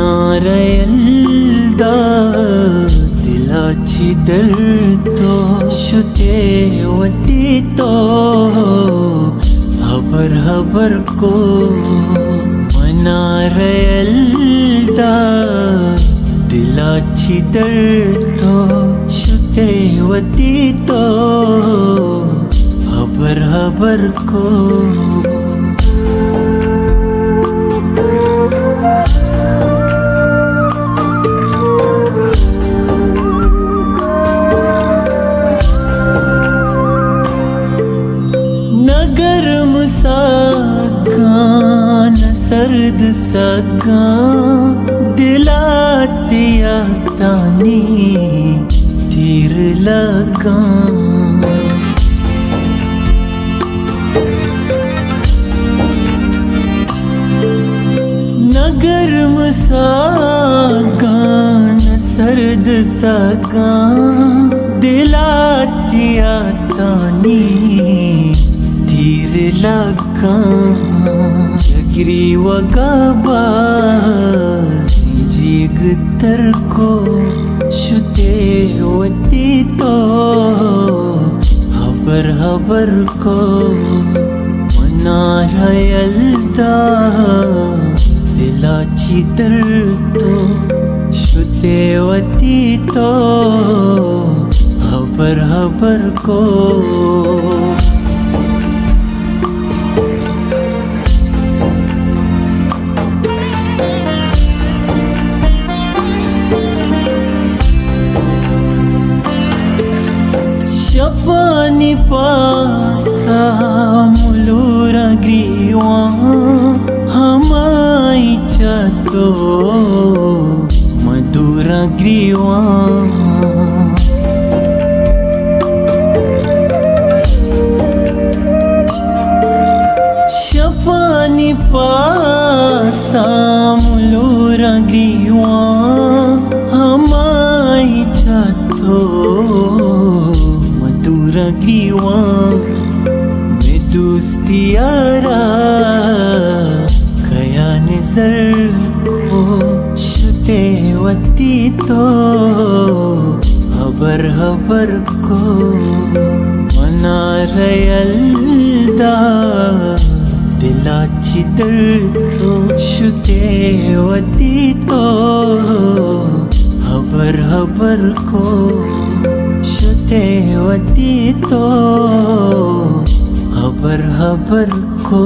मनारयल्दा दिलाची दर्दो शुतेवती तो हबर हबर को मनारयल्दा दिलाची दर्दो शुतेवती तो हबर हबर को नगरम सागा न सर्द सगा दिलातिया तानी तीर लगा नगरम सागा न सर्द सगा दिलातिया तानी तीर लगा जगरी वगाबाज जीग तरको शुतेवती तो हबर हबर को मनारयल्दा दिलाची दर्दो शुतेवती तो हबर हबर को शपानी पासा मुलुरा ग्रीवा हमाई चतो मधुरा ग्रीवा शपानी पासा मुलुरा ग्रीवा हमाई चतो ग्रीवा में दोस्तियारा कया नजर को शुतेवती तो हबर हबर को मनारयल्दा दिलाची दर्दो शुतेवती तो हबर हबर को शुतेवती तो हबर हबर को।